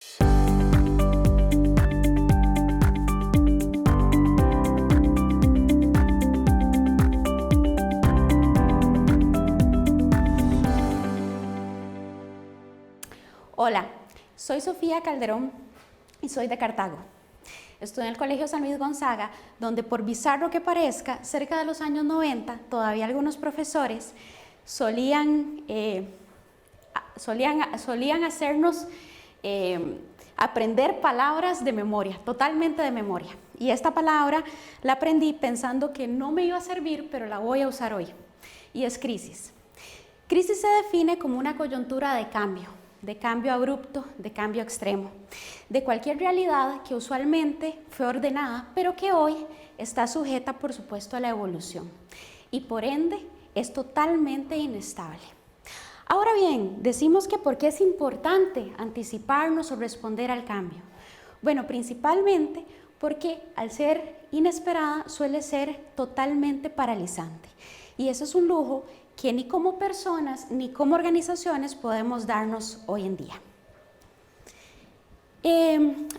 Hola, soy Sofía Calderón y soy de Cartago. Estudié en el Colegio San Luis Gonzaga, donde por bizarro que parezca, cerca de los años 90, todavía algunos profesores solían hacernos aprender palabras de memoria, totalmente de memoria. Y esta palabra la aprendí pensando que no me iba a servir, pero la voy a usar hoy. Y es crisis. Crisis se define como una coyuntura de cambio abrupto, de cambio extremo, de cualquier realidad que usualmente fue ordenada, pero que hoy está sujeta, por supuesto, a la evolución y por ende es totalmente inestable. Ahora bien, decimos que ¿por qué es importante anticiparnos o responder al cambio? Bueno, principalmente porque al ser inesperada suele ser totalmente paralizante y eso es un lujo que ni como personas ni como organizaciones podemos darnos hoy en día.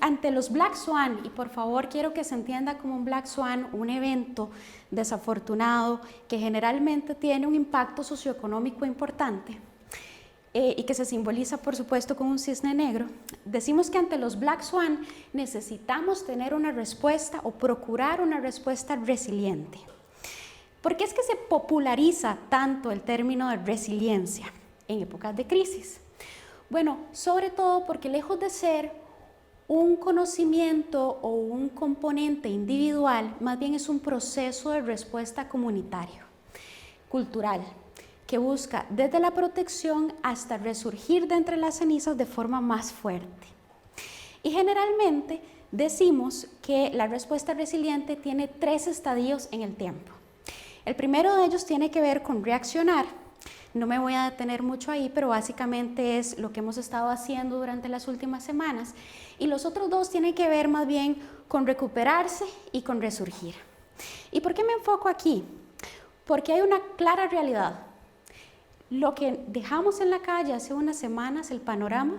Ante los Black Swan, y por favor quiero que se entienda como un Black Swan, un evento desafortunado que generalmente tiene un impacto socioeconómico importante y que se simboliza por supuesto con un cisne negro, decimos que ante los Black Swan necesitamos tener una respuesta o procurar una respuesta resiliente. ¿Por qué es que se populariza tanto el término de resiliencia en épocas de crisis? Bueno, sobre todo porque lejos de ser un conocimiento o un componente individual, más bien es un proceso de respuesta comunitario, cultural, que busca desde la protección hasta resurgir de entre las cenizas de forma más fuerte. Y generalmente decimos que la respuesta resiliente tiene 3 estadios en el tiempo. El primero de ellos tiene que ver con reaccionar. No me voy a detener mucho ahí, pero básicamente es lo que hemos estado haciendo durante las últimas semanas. Y los otros 2 tienen que ver más bien con recuperarse y con resurgir. ¿Y por qué me enfoco aquí? Porque hay una clara realidad. Lo que dejamos en la calle hace unas semanas, el panorama,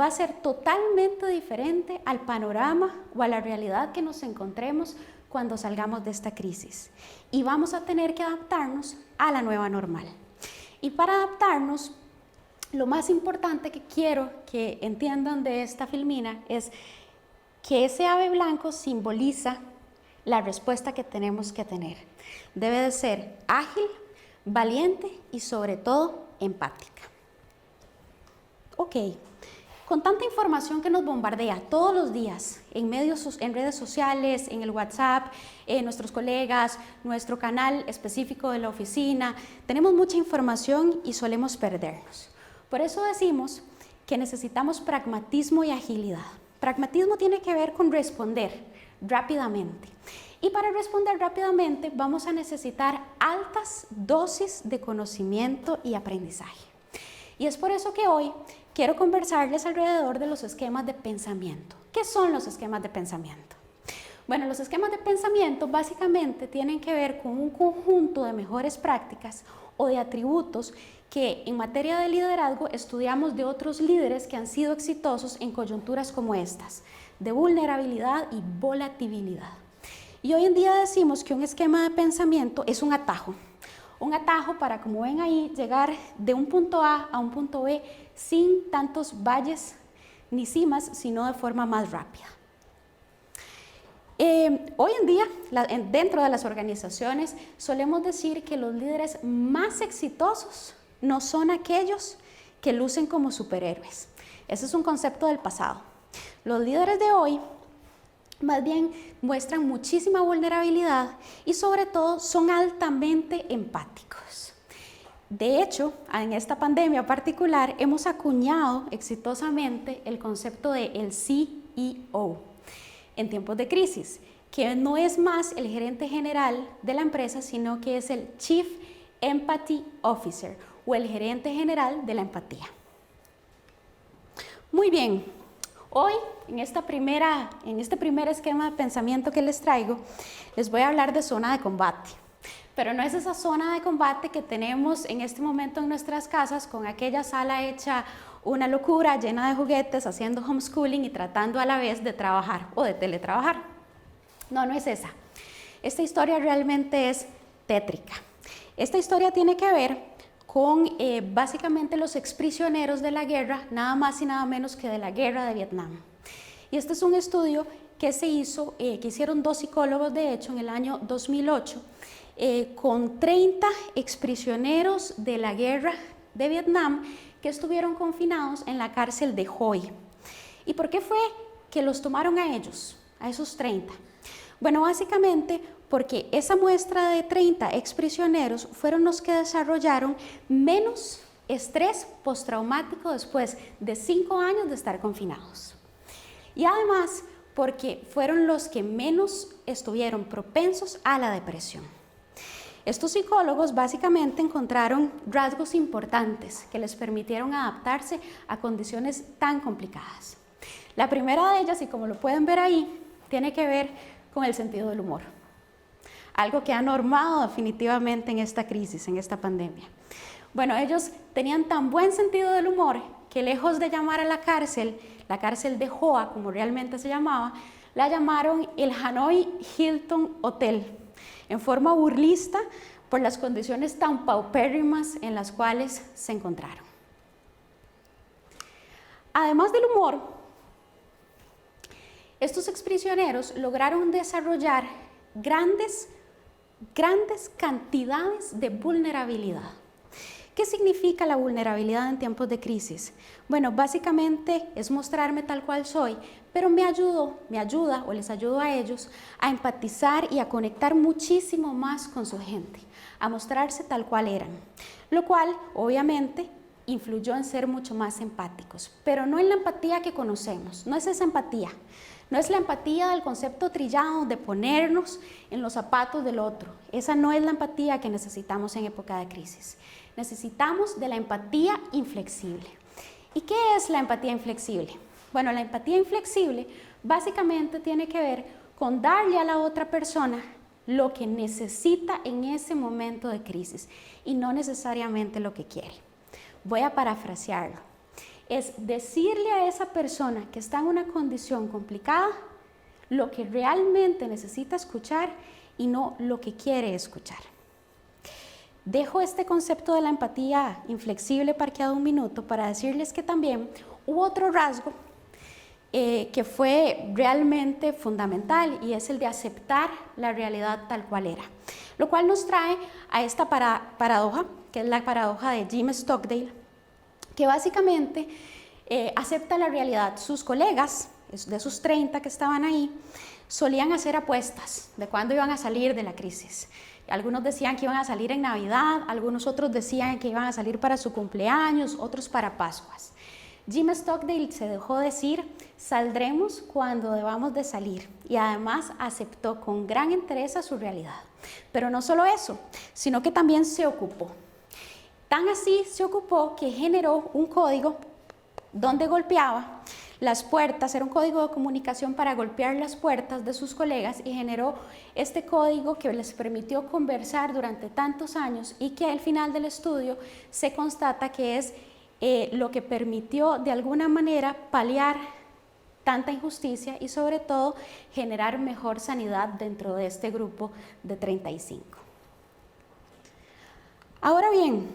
va a ser totalmente diferente al panorama o a la realidad que nos encontremos cuando salgamos de esta crisis y vamos a tener que adaptarnos a la nueva normal. Y para adaptarnos, lo más importante que quiero que entiendan de esta filmina es que ese ave blanco simboliza la respuesta que tenemos que tener. Debe de ser ágil, valiente y sobre todo empática. Ok. Con tanta información que nos bombardea todos los días en redes sociales, en el WhatsApp, nuestros colegas, nuestro canal específico de la oficina, tenemos mucha información y solemos perdernos. Por eso decimos que necesitamos pragmatismo y agilidad. Pragmatismo tiene que ver con responder rápidamente. Y para responder rápidamente vamos a necesitar altas dosis de conocimiento y aprendizaje. Y es por eso que hoy quiero conversarles alrededor de los esquemas de pensamiento. ¿Qué son los esquemas de pensamiento? Bueno, los esquemas de pensamiento básicamente tienen que ver con un conjunto de mejores prácticas o de atributos que en materia de liderazgo estudiamos de otros líderes que han sido exitosos en coyunturas como estas, de vulnerabilidad y volatilidad. Y hoy en día decimos que un esquema de pensamiento es un atajo para, como ven ahí, llegar de un punto A a un punto B sin tantos valles ni cimas, sino de forma más rápida. Hoy en día, dentro de las organizaciones, solemos decir que los líderes más exitosos no son aquellos que lucen como superhéroes. Ese es un concepto del pasado. Los líderes de hoy más bien muestran muchísima vulnerabilidad y sobre todo son altamente empáticos. De hecho, en esta pandemia particular hemos acuñado exitosamente el concepto de el CEO en tiempos de crisis, que no es más el gerente general de la empresa, sino que es el Chief Empathy Officer o el gerente general de la empatía. Muy bien. Hoy, en este primer esquema de pensamiento que les traigo, les voy a hablar de zona de combate. Pero no es esa zona de combate que tenemos en este momento en nuestras casas con aquella sala hecha una locura llena de juguetes, haciendo homeschooling y tratando a la vez de trabajar o de teletrabajar. No, no es esa. Esta historia realmente es tétrica. Esta historia tiene que ver con básicamente los exprisioneros de la guerra, nada más y nada menos que de la guerra de Vietnam. Y este es un estudio que se hizo, que hicieron 2 psicólogos de hecho en el año 2008, con 30 exprisioneros de la guerra de Vietnam que estuvieron confinados en la cárcel de Hoi. ¿Y por qué fue que los tomaron a ellos, a esos 30? Bueno, básicamente porque esa muestra de 30 exprisioneros fueron los que desarrollaron menos estrés postraumático después de 5 años de estar confinados. Y además porque fueron los que menos estuvieron propensos a la depresión. Estos psicólogos básicamente encontraron rasgos importantes que les permitieron adaptarse a condiciones tan complicadas. La primera de ellas, y como lo pueden ver ahí, tiene que ver con el sentido del humor. Algo que ha normado definitivamente en esta crisis, en esta pandemia. Bueno, ellos tenían tan buen sentido del humor que lejos de llamar a la cárcel de Hoa, como realmente se llamaba, la llamaron el Hanoi Hilton Hotel, en forma burlista por las condiciones tan paupérrimas en las cuales se encontraron. Además del humor, estos exprisioneros lograron desarrollar grandes cantidades de vulnerabilidad. ¿Qué significa la vulnerabilidad en tiempos de crisis? Bueno, básicamente es mostrarme tal cual soy, pero me ayuda o les ayudo a ellos a empatizar y a conectar muchísimo más con su gente, a mostrarse tal cual eran, lo cual obviamente influyó en ser mucho más empáticos, pero no en la empatía que conocemos, no es esa empatía. No es la empatía del concepto trillado de ponernos en los zapatos del otro. Esa no es la empatía que necesitamos en época de crisis. Necesitamos de la empatía inflexible. ¿Y qué es la empatía inflexible? Bueno, la empatía inflexible básicamente tiene que ver con darle a la otra persona lo que necesita en ese momento de crisis y no necesariamente lo que quiere. Voy a parafrasearlo. Es decirle a esa persona que está en una condición complicada lo que realmente necesita escuchar y no lo que quiere escuchar. Dejo este concepto de la empatía inflexible parqueado un minuto para decirles que también hubo otro rasgo que fue realmente fundamental y es el de aceptar la realidad tal cual era. Lo cual nos trae a esta paradoja, que es la paradoja de Jim Stockdale, que básicamente acepta la realidad. Sus colegas, de esos 30 que estaban ahí, solían hacer apuestas de cuándo iban a salir de la crisis. Algunos decían que iban a salir en Navidad, algunos otros decían que iban a salir para su cumpleaños, otros para Pascuas. Jim Stockdale se dejó decir, saldremos cuando debamos de salir, y además aceptó con gran entereza su realidad. Pero no solo eso, sino que también se ocupó. Tan así se ocupó que generó un código donde golpeaba las puertas, era un código de comunicación para golpear las puertas de sus colegas y generó este código que les permitió conversar durante tantos años y que al final del estudio se constata que es lo que permitió de alguna manera paliar tanta injusticia y sobre todo generar mejor sanidad dentro de este grupo de 35. Ahora bien,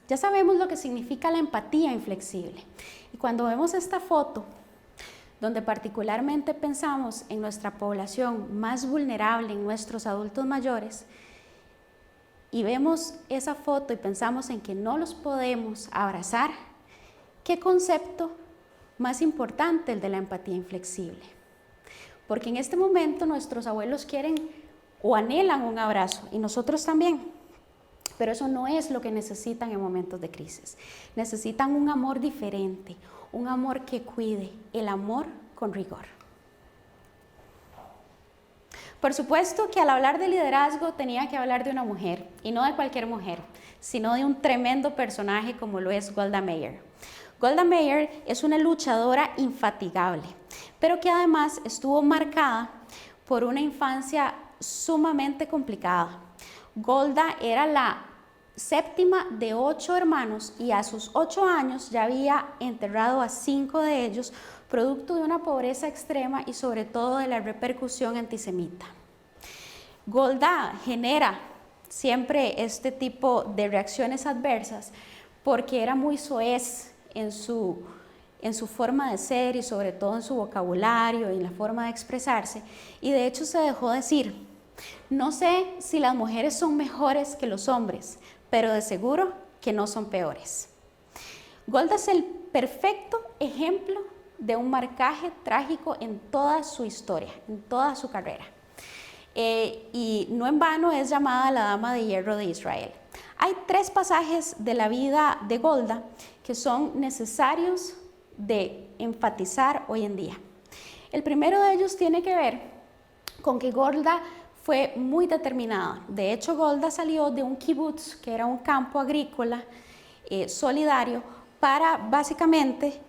ya sabemos lo que significa la empatía inflexible. Y cuando vemos esta foto, donde particularmente pensamos en nuestra población más vulnerable, en nuestros adultos mayores, y vemos esa foto y pensamos en que no los podemos abrazar, ¿qué concepto más importante el de la empatía inflexible? Porque en este momento nuestros abuelos quieren o anhelan un abrazo y nosotros también. Pero eso no es lo que necesitan en momentos de crisis. Necesitan un amor diferente, un amor que cuide, el amor con rigor. Por supuesto que al hablar de liderazgo tenía que hablar de una mujer, y no de cualquier mujer, sino de un tremendo personaje como lo es Golda Meir. Golda Meir es una luchadora infatigable, pero que además estuvo marcada por una infancia sumamente complicada. Golda era la séptima de 8 hermanos y a sus 8 años ya había enterrado a 5 de ellos, producto de una pobreza extrema y sobre todo de la repercusión antisemita. Golda genera siempre este tipo de reacciones adversas porque era muy soez en su forma de ser y sobre todo en su vocabulario y en la forma de expresarse, y de hecho se dejó decir: no sé si las mujeres son mejores que los hombres, pero de seguro que no son peores. Golda es el perfecto ejemplo de un marcaje trágico en toda su historia, en toda su carrera. Y no en vano es llamada la Dama de Hierro de Israel. Hay 3 pasajes de la vida de Golda que son necesarios de enfatizar hoy en día. El primero de ellos tiene que ver con que Golda fue muy determinada. De hecho, Golda salió de un kibutz, que era un campo agrícola solidario, para básicamente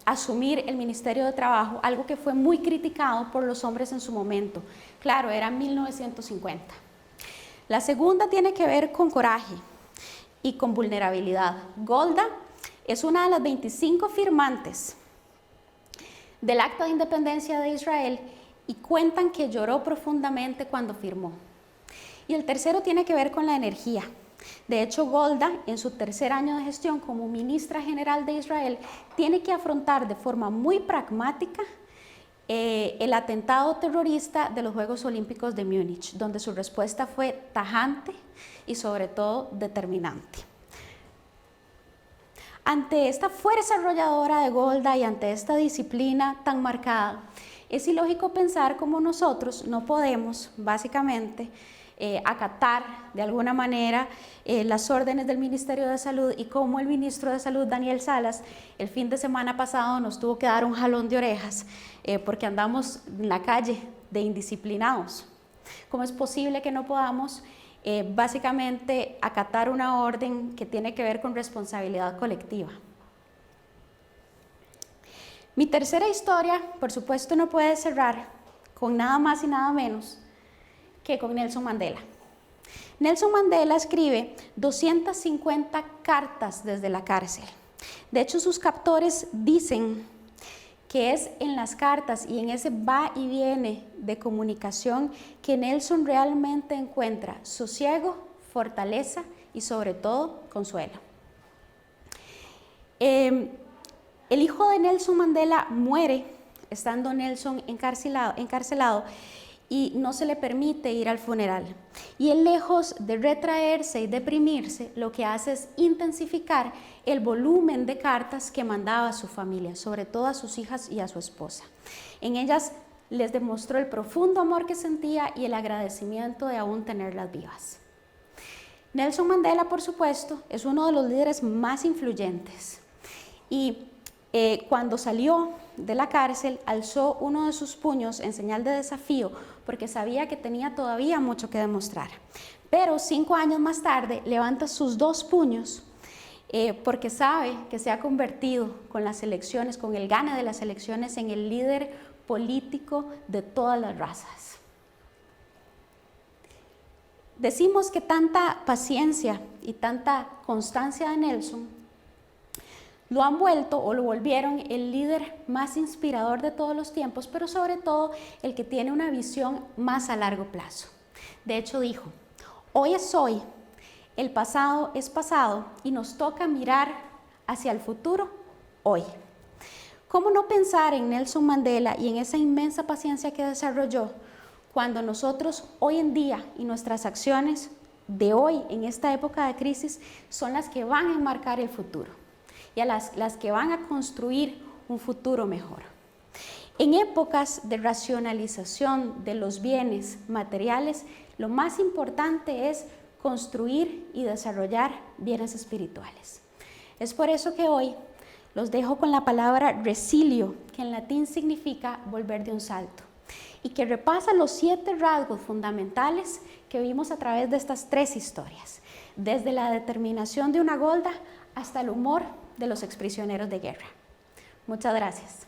asumir el Ministerio de Trabajo, algo que fue muy criticado por los hombres en su momento. Claro, era 1950. La segunda tiene que ver con coraje y con vulnerabilidad. Golda es una de las 25 firmantes del Acta de Independencia de Israel y cuentan que lloró profundamente cuando firmó. Y el tercero tiene que ver con la energía. De hecho, Golda, en su tercer año de gestión como ministra general de Israel, tiene que afrontar de forma muy pragmática el atentado terrorista de los Juegos Olímpicos de Múnich, donde su respuesta fue tajante y sobre todo determinante. Ante esta fuerza arrolladora de Golda y ante esta disciplina tan marcada, es ilógico pensar cómo nosotros no podemos, básicamente, acatar de alguna manera las órdenes del Ministerio de Salud, y cómo el ministro de Salud, Daniel Salas, el fin de semana pasado nos tuvo que dar un jalón de orejas porque andamos en la calle de indisciplinados. ¿Cómo es posible que no podamos básicamente acatar una orden que tiene que ver con responsabilidad colectiva? Mi tercera historia, por supuesto, no puede cerrar con nada más y nada menos que con Nelson Mandela. Nelson Mandela escribe 250 cartas desde la cárcel. De hecho, sus captores dicen que es en las cartas y en ese va y viene de comunicación que Nelson realmente encuentra sosiego, fortaleza y sobre todo consuelo. El hijo de Nelson Mandela muere estando Nelson encarcelado y no se le permite ir al funeral. Y él, lejos de retraerse y deprimirse, lo que hace es intensificar el volumen de cartas que mandaba a su familia, sobre todo a sus hijas y a su esposa. En ellas les demostró el profundo amor que sentía y el agradecimiento de aún tenerlas vivas. Nelson Mandela, por supuesto, es uno de los líderes más influyentes y cuando salió de la cárcel alzó uno de sus puños en señal de desafío porque sabía que tenía todavía mucho que demostrar. Pero 5 años más tarde levanta sus 2 puños porque sabe que se ha convertido con las elecciones, con el gane de las elecciones, en el líder político de todas las razas. Decimos que tanta paciencia y tanta constancia de Nelson lo han vuelto o lo volvieron el líder más inspirador de todos los tiempos, pero sobre todo el que tiene una visión más a largo plazo. De hecho dijo: hoy es hoy, el pasado es pasado y nos toca mirar hacia el futuro hoy. ¿Cómo no pensar en Nelson Mandela y en esa inmensa paciencia que desarrolló cuando nosotros hoy en día y nuestras acciones de hoy en esta época de crisis son las que van a enmarcar el futuro y a las que van a construir un futuro mejor? En épocas de racionalización de los bienes materiales, lo más importante es construir y desarrollar bienes espirituales. Es por eso que hoy los dejo con la palabra resilio, que en latín significa volver de un salto, y que repasa los 7 rasgos fundamentales que vimos a través de estas 3 historias, desde la determinación de una Golda hasta el humor de los exprisioneros de guerra. Muchas gracias.